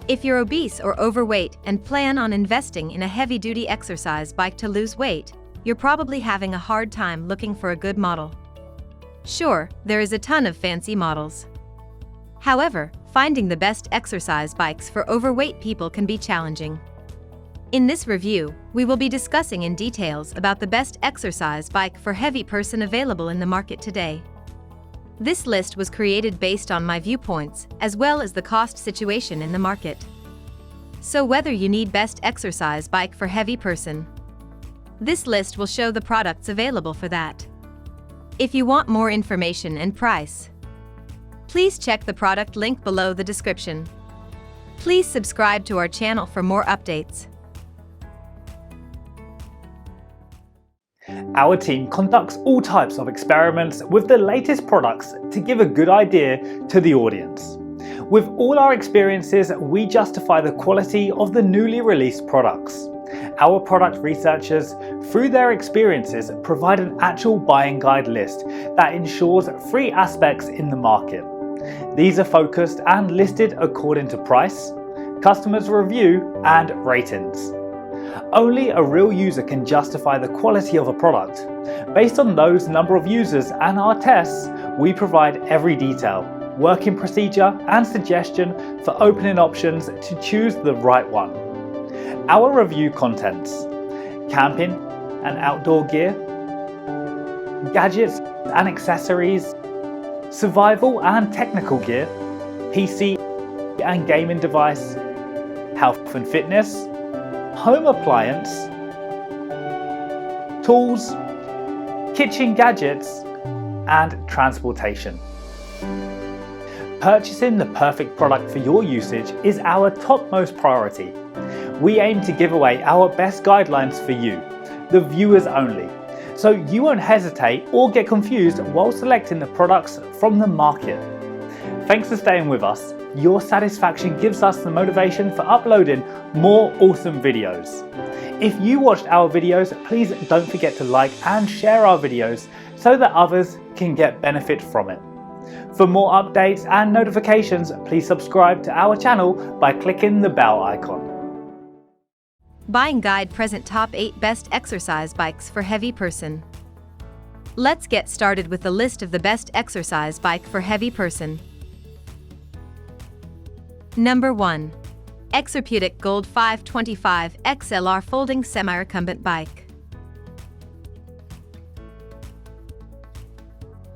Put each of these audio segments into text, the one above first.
If you're obese or overweight and plan on investing in a heavy-duty exercise bike to lose weight, you're probably having a hard time looking for a good model. Sure, there is a ton of fancy models. However, finding the best exercise bikes for overweight people can be challenging. In this review, we will be discussing in details about the best exercise bike for heavy person available in the market today. This list was created based on my viewpoints, as well as the cost situation in the market. So whether you need best exercise bike for heavy person, this list will show the products available for that. If you want more information and price, please check the product link below the description. Please subscribe to our channel for more updates. Our team conducts all types of experiments with the latest products to give a good idea to the audience. With all our experiences, we justify the quality of the newly released products. Our product researchers, through their experiences, provide an actual buying guide list that ensures 3 aspects in the market. These are focused and listed according to price, customers' review, and ratings. Only a real user can justify the quality of a product. Based on those number of users and our tests, we provide every detail, working procedure, and suggestion for opening options to choose the right one. Our review contents: camping and outdoor gear, gadgets and accessories, survival and technical gear, PC and gaming device, health and fitness, home appliance, tools, kitchen gadgets, and transportation. Purchasing the perfect product for your usage is our topmost priority. We aim to give away our best guidelines for you, the viewers only, so you won't hesitate or get confused while selecting the products from the market. Thanks for staying with us. Your satisfaction gives us the motivation for uploading more awesome videos. If you watched our videos, please don't forget to like and share our videos so that others can get benefit from it. For more updates and notifications, please subscribe to our channel by clicking the bell icon. Buying guide present top 8 best exercise bikes for heavy person. Let's get started with the list of the best exercise bike for heavy person. Number 1. Exerpeutic Gold 525 XLR Folding Semi-Recumbent Bike.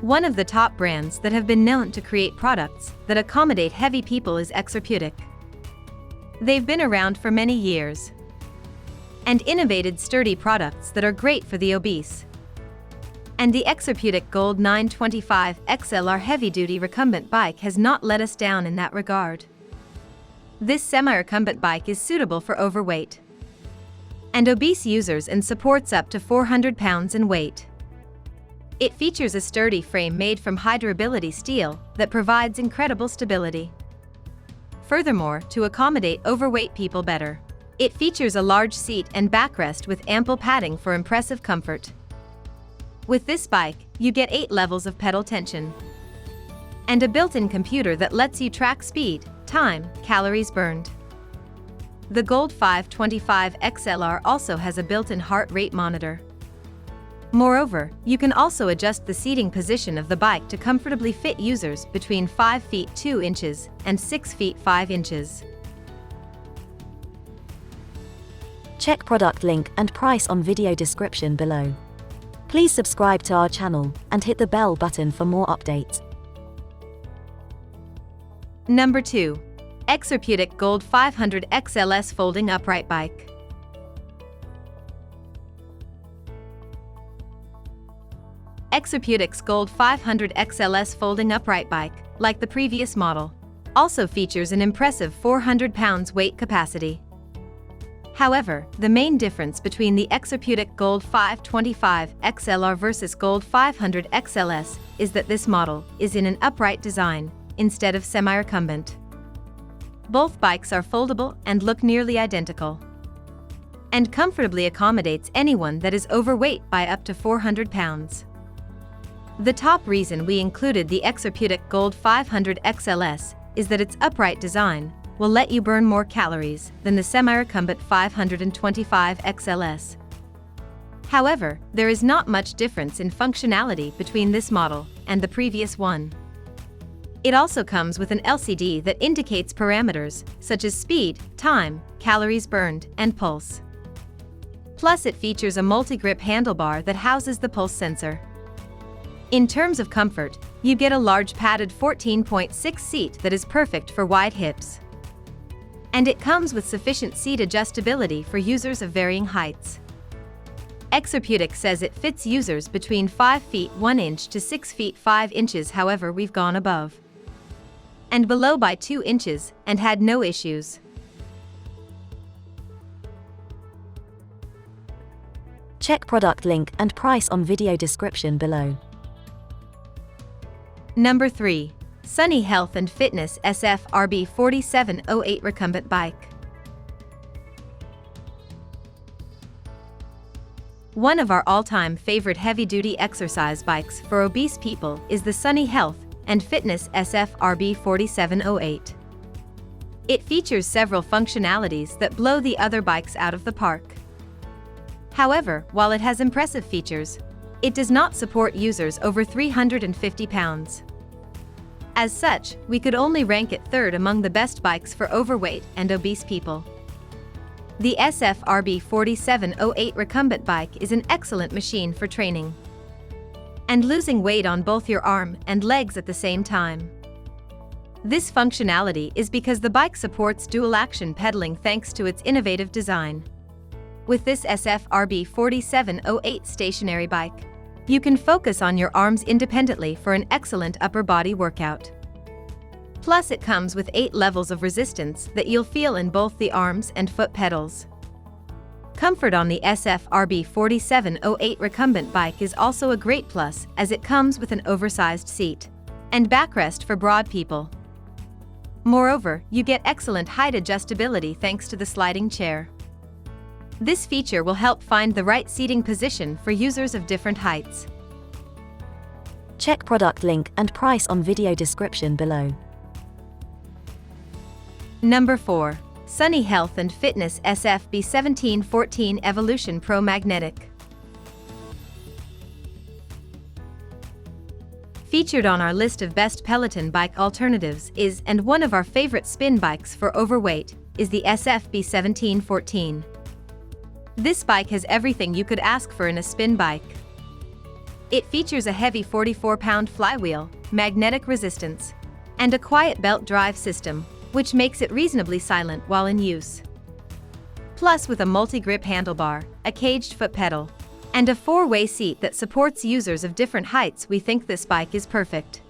One of the top brands that have been known to create products that accommodate heavy people is Exerpeutic. They've been around for many years and innovated sturdy products that are great for the obese. And the Exerpeutic Gold 925 XLR heavy-duty recumbent bike has not let us down in that regard. This semi-recumbent bike is suitable for overweight and obese users and supports up to 400 pounds in weight. It features a sturdy frame made from high-durability steel that provides incredible stability. Furthermore, to accommodate overweight people better, it features a large seat and backrest with ample padding for impressive comfort. With this bike, you get 8 levels of pedal tension and a built-in computer that lets you track speed, time, calories burned. The Gold 525 XLR also has a built-in heart rate monitor. Moreover, you can also adjust the seating position of the bike to comfortably fit users between 5 feet 2 inches and 6 feet 5 inches. Check product link and price on video description below. Please subscribe to our channel and hit the bell button for more updates. Number 2. Exerpeutic Gold 500 XLS Folding Upright Bike. Exerpeutic's Gold 500 XLS Folding Upright Bike, like the previous model, also features an impressive 400 pounds weight capacity. However, the main difference between the Exerpeutic Gold 525 XLR versus Gold 500 XLS is that this model is in an upright design instead of semi-recumbent. Both bikes are foldable and look nearly identical, and comfortably accommodates anyone that is overweight by up to 400 pounds. The top reason we included the Exerpeutic Gold 500 XLS is that its upright design will let you burn more calories than the Semi-Recumbent 525 XLS. However, there is not much difference in functionality between this model and the previous one. It also comes with an LCD that indicates parameters such as speed, time, calories burned, and pulse. Plus, it features a multi-grip handlebar that houses the pulse sensor. In terms of comfort, you get a large padded 14.6 seat that is perfect for wide hips. And it comes with sufficient seat adjustability for users of varying heights. Exerpeutic says it fits users between 5 feet 1 inch to 6 feet 5 inches, however we've gone above and below by 2 inches and had no issues. Check product link and price on video description below. Number 3. Sunny Health and Fitness SF RB4708 Recumbent Bike. One of our all-time favorite heavy-duty exercise bikes for obese people is the Sunny Health and Fitness SF RB4708. It features several functionalities that blow the other bikes out of the park. However, while it has impressive features, it does not support users over 350 pounds. As such, we could only rank it third among the best bikes for overweight and obese people. The SF RB4708 Recumbent bike is an excellent machine for training and losing weight on both your arm and legs at the same time. This functionality is because the bike supports dual-action pedaling thanks to its innovative design. With this SF RB4708 stationary bike, you can focus on your arms independently for an excellent upper body workout. Plus, it comes with 8 levels of resistance that you'll feel in both the arms and foot pedals. Comfort on the SF RB4708 Recumbent bike is also a great plus, as it comes with an oversized seat and backrest for broad people. Moreover, you get excellent height adjustability thanks to the sliding chair. This feature will help find the right seating position for users of different heights. Check product link and price on video description below. Number 4. Sunny Health and Fitness SFB1714 Evolution Pro Magnetic. Featured on our list of best Peloton bike alternatives is, and one of our favorite spin bikes for overweight, is the SFB1714. This bike has everything you could ask for in a spin bike. It features a heavy 44-pound flywheel, magnetic resistance, and a quiet belt drive system, which makes it reasonably silent while in use. Plus, with a multi-grip handlebar, a caged foot pedal, and a 4-way seat that supports users of different heights, we think this bike is perfect.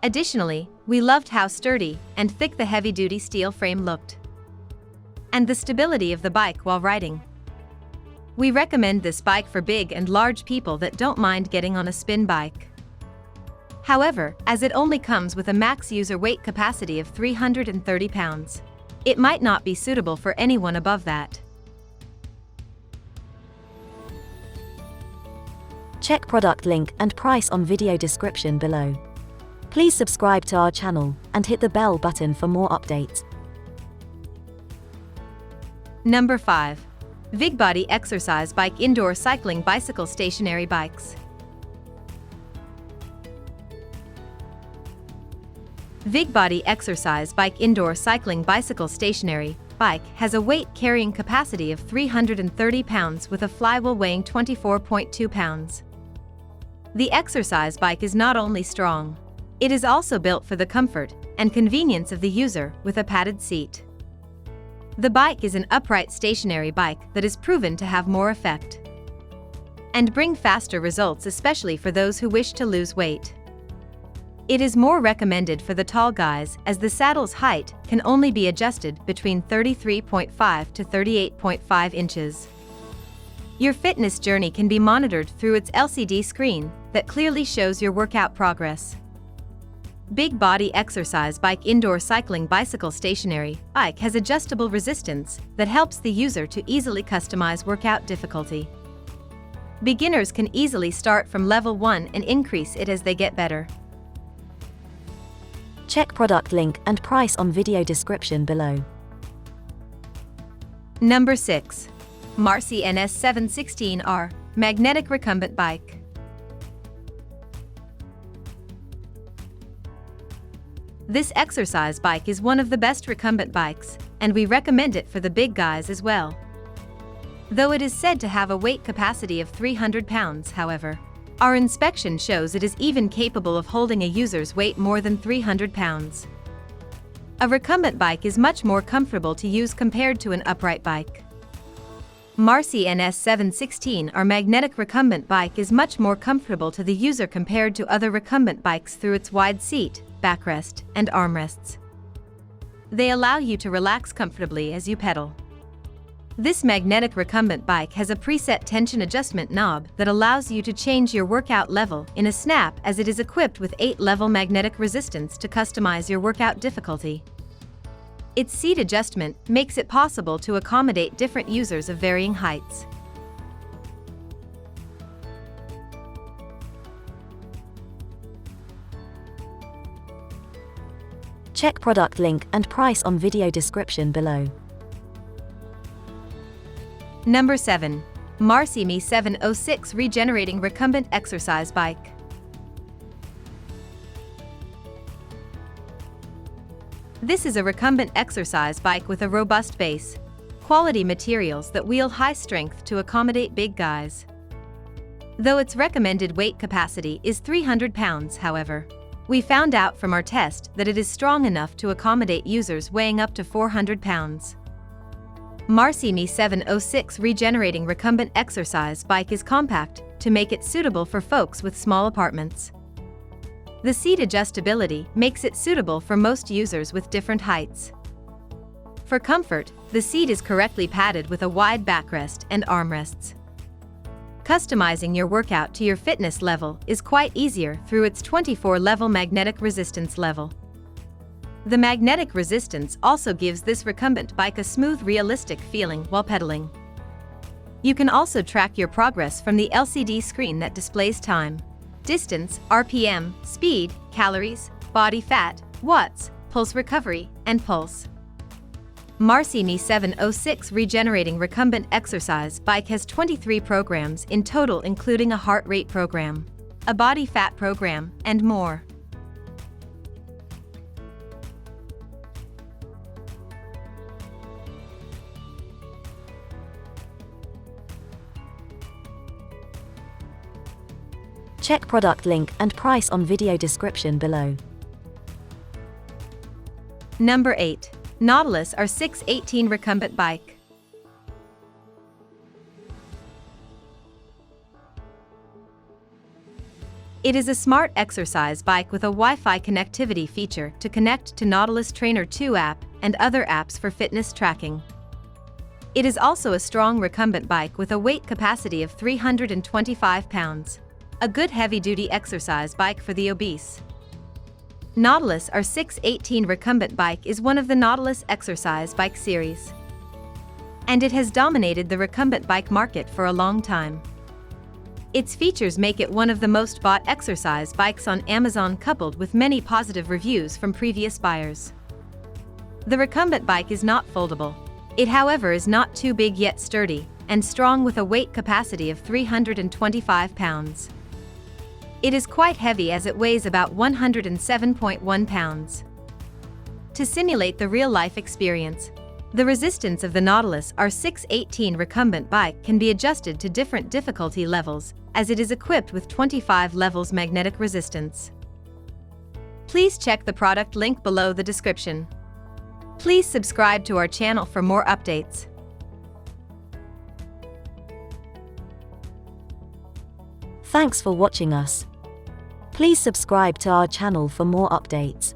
Additionally, we loved how sturdy and thick the heavy-duty steel frame looked, and the stability of the bike while riding. We recommend this bike for big and large people that don't mind getting on a spin bike. However, as it only comes with a max user weight capacity of 330 pounds, it might not be suitable for anyone above that. Check product link and price on video description below. Please subscribe to our channel and hit the bell button for more updates. Number 5. VIGBODY Exercise Bike Indoor Cycling Bicycle Stationary Bikes. VIGBODY Exercise Bike Indoor Cycling Bicycle Stationary Bike has a weight carrying capacity of 330 pounds with a flywheel weighing 24.2 pounds. The exercise bike is not only strong, it is also built for the comfort and convenience of the user with a padded seat. The bike is an upright stationary bike that is proven to have more effect and bring faster results, especially for those who wish to lose weight. It is more recommended for the tall guys, as the saddle's height can only be adjusted between 33.5 to 38.5 inches. Your fitness journey can be monitored through its LCD screen that clearly shows your workout progress. VIGBODY Exercise Bike Indoor Cycling Bicycle Stationary Bike has adjustable resistance that helps the user to easily customize workout difficulty. Beginners can easily start from level 1 and increase it as they get better. Check product link and price on video description below. Number 6. Marcy NS716R Magnetic Recumbent Bike. This exercise bike is one of the best recumbent bikes, and we recommend it for the big guys as well. Though it is said to have a weight capacity of 300 pounds, however, our inspection shows it is even capable of holding a user's weight more than 300 pounds. A recumbent bike is much more comfortable to use compared to an upright bike. Marcy NS716R magnetic recumbent bike is much more comfortable to the user compared to other recumbent bikes through its wide seat, backrest, and armrests. They allow you to relax comfortably as you pedal. This magnetic recumbent bike has a preset tension adjustment knob that allows you to change your workout level in a snap, as it is equipped with 8-level magnetic resistance to customize your workout difficulty. Its seat adjustment makes it possible to accommodate different users of varying heights. Check product link and price on video description below. Number 7. Marcy Me706 Regenerating Recumbent Exercise Bike. This is a recumbent exercise bike with a robust base, quality materials that wield high strength to accommodate big guys. Though its recommended weight capacity is 300 pounds, however, we found out from our test that it is strong enough to accommodate users weighing up to 400 pounds. Marcy Me706 Regenerating Recumbent Exercise Bike is compact to make it suitable for folks with small apartments. The seat adjustability makes it suitable for most users with different heights. For comfort, the seat is correctly padded with a wide backrest and armrests. Customizing your workout to your fitness level is quite easier through its 24-level magnetic resistance level. The magnetic resistance also gives this recumbent bike a smooth, realistic feeling while pedaling. You can also track your progress from the LCD screen that displays time, distance, RPM, speed, calories, body fat, watts, pulse recovery, and pulse. Marcy Me706 Regenerating Recumbent Exercise Bike has 23 programs in total, including a heart rate program, a body fat program, and more. Check product link and price on video description below. Number 8. Nautilus R618 Recumbent Bike. It is a smart exercise bike with a Wi-Fi connectivity feature to connect to Nautilus Trainer 2 app and other apps for fitness tracking. It is also a strong recumbent bike with a weight capacity of 325 pounds. A good heavy-duty exercise bike for the obese. Nautilus R618 Recumbent Bike is one of the Nautilus exercise bike series, and it has dominated the recumbent bike market for a long time. Its features make it one of the most bought exercise bikes on Amazon, coupled with many positive reviews from previous buyers. The recumbent bike is not foldable. It, however, is not too big yet sturdy and strong with a weight capacity of 325 pounds. It is quite heavy as it weighs about 107.1 pounds. To simulate the real-life experience, the resistance of the Nautilus R618 recumbent bike can be adjusted to different difficulty levels, as it is equipped with 25 levels magnetic resistance. Please check the product link below the description. Please subscribe to our channel for more updates. Thanks for watching us. Please subscribe to our channel for more updates.